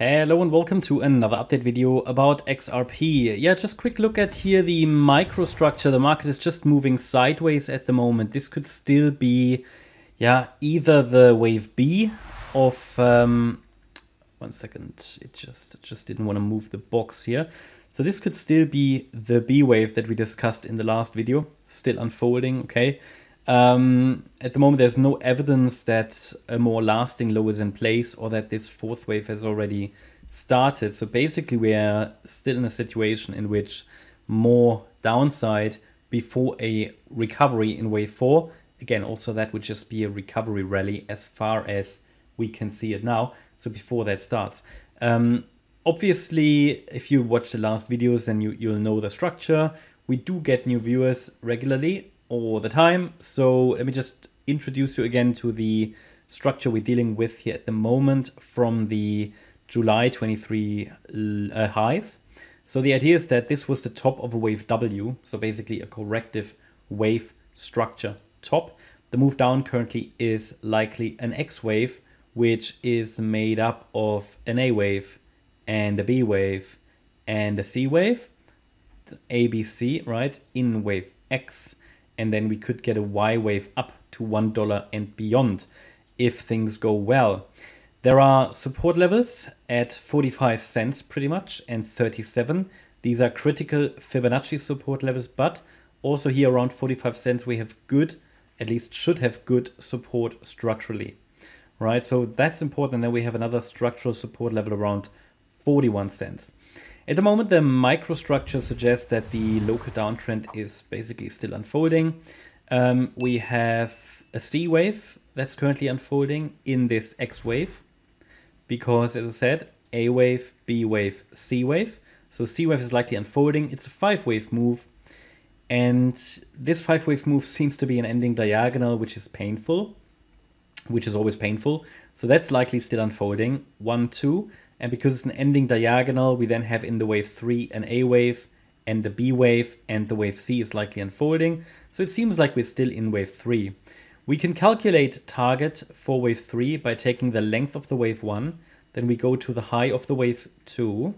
Hello and welcome to another update video about XRP. Yeah, just quick look at here the microstructure. The market is just moving sideways at the moment. This could still be, yeah, either the wave B of, one second, it just didn't want to move the box here. So this could still be the B wave that we discussed in the last video, still unfolding, okay. At the moment, there's no evidence that a more lasting low is in place or that this fourth wave has already started. So basically, we are still in a situation in which more downside before a recovery in wave 4. Again, also that would just be a recovery rally as far as we can see it now. So before that starts. Obviously, if you watch the last videos, then you'll know the structure. We do get new viewers regularly, all the time. So let me just introduce you again to the structure we're dealing with here at the moment from the July 23 highs. So the idea is that this was the top of a wave W, so basically a corrective wave structure top. The move down currently is likely an X wave, which is made up of an A wave and a B wave and a C wave, ABC, right, in wave X. And then we could get a Y wave up to $1 and beyond if things go well. There are support levels at 45 cents pretty much and 37. These are critical Fibonacci support levels, but also here around 45 cents we have good, at least should have good support structurally, right? So that's important. And then we have another structural support level around 41 cents. At the moment, the microstructure suggests that the local downtrend is basically still unfolding. We have a C wave that's currently unfolding in this X wave because, as I said, A wave, B wave, C wave. So C wave is likely unfolding. It's a 5-wave move. And this 5-wave move seems to be an ending diagonal, which is painful, which is always painful. So that's likely still unfolding. 1, 2. And because it's an ending diagonal, we then have in the wave 3 an A wave and the B wave, and the wave C is likely unfolding. So it seems like we're still in wave 3. We can calculate target for wave 3 by taking the length of the wave 1. Then we go to the high of the wave 2.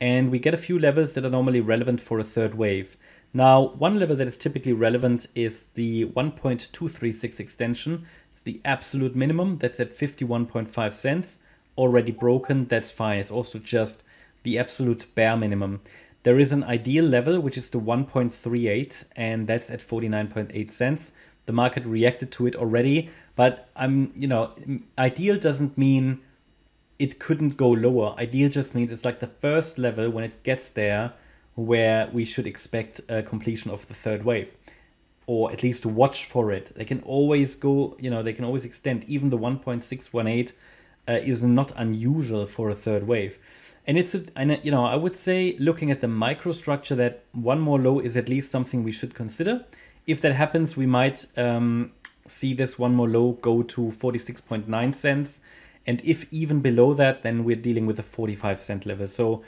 And we get a few levels that are normally relevant for a third wave. Now, one level that is typically relevant is the 1.236 extension. It's the absolute minimum. That's at 51.5 cents. Already broken, that's fine. It's also just the absolute bare minimum. There is an ideal level, which is the 1.38, and that's at 49.8 cents. The market reacted to it already, but ideal doesn't mean it couldn't go lower. Ideal just means it's like the first level when it gets there where we should expect a completion of the third wave, or at least watch for it. They can always go, they can always extend. Even the 1.618 is not unusual for a third wave. And I would say, looking at the microstructure, that one more low is at least something we should consider. If that happens, we might see this one more low go to 46.9 cents. And if even below that, then we're dealing with a 45 cent level. So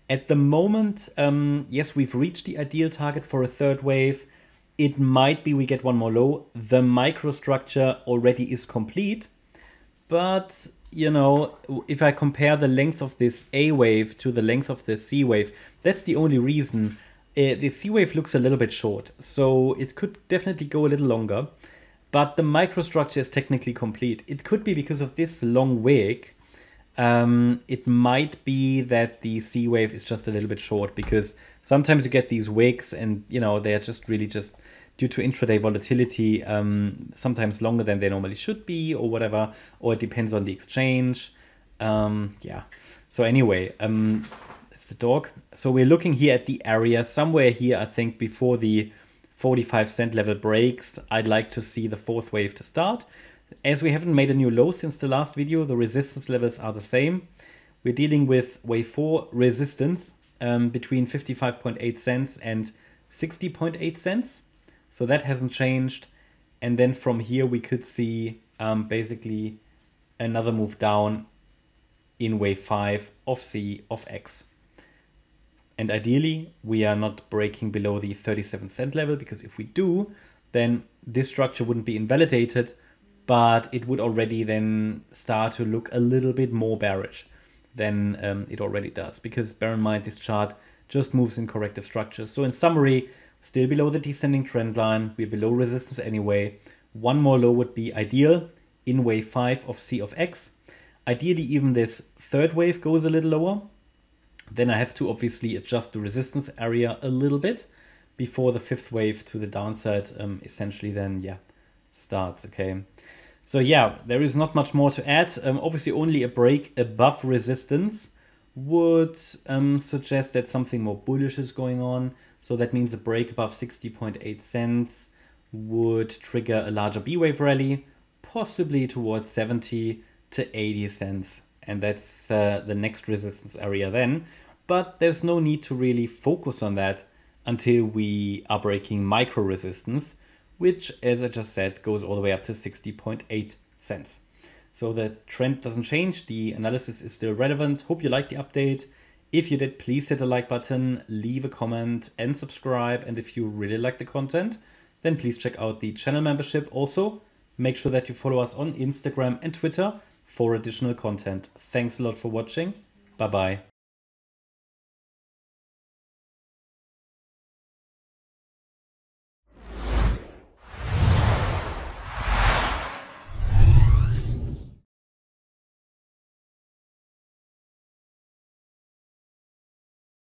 at the moment, yes, we've reached the ideal target for a third wave. It might be we get one more low. The microstructure already is complete, but if I compare the length of this A wave to the length of the C wave, that's the only reason. The C wave looks a little bit short, so it could definitely go a little longer, but the microstructure is technically complete. It could be because of this long wick. It might be that the C wave is just a little bit short, because sometimes you get these wicks and, they are just really just due to intraday volatility, sometimes longer than they normally should be, or whatever, or it depends on the exchange. Yeah. So anyway, that's the dog. So we're looking here at the area somewhere here. I think before the 45 cent level breaks, I'd like to see the fourth wave to start. As we haven't made a new low since the last video, the resistance levels are the same. We're dealing with wave 4 resistance between 55.8 cents and 60.8 cents. So that hasn't changed. And then from here, we could see basically another move down in wave 5 of C of X. And ideally, we are not breaking below the 37 cent level, because if we do, then this structure wouldn't be invalidated, but it would already then start to look a little bit more bearish. than it already does. Because bear in mind, this chart just moves in corrective structures. So in summary, still below the descending trend line. We're below resistance anyway. One more low would be ideal in wave 5 of C of X. Ideally, even this third wave goes a little lower. Then I have to obviously adjust the resistance area a little bit before the fifth wave to the downside essentially then, yeah, starts, okay? So yeah, there is not much more to add. Obviously only a break above resistance would suggest that something more bullish is going on. So that means a break above 60.8 cents would trigger a larger B wave rally, possibly towards 70 to 80 cents. And that's the next resistance area then. But there's no need to really focus on that until we are breaking micro resistance, which, as I just said, goes all the way up to 60.8 cents. So the trend doesn't change. The analysis is still relevant. Hope you liked the update. If you did, please hit the like button, leave a comment and subscribe. And if you really like the content, then please check out the channel membership. Also, make sure that you follow us on Instagram and Twitter for additional content. Thanks a lot for watching. Bye-bye.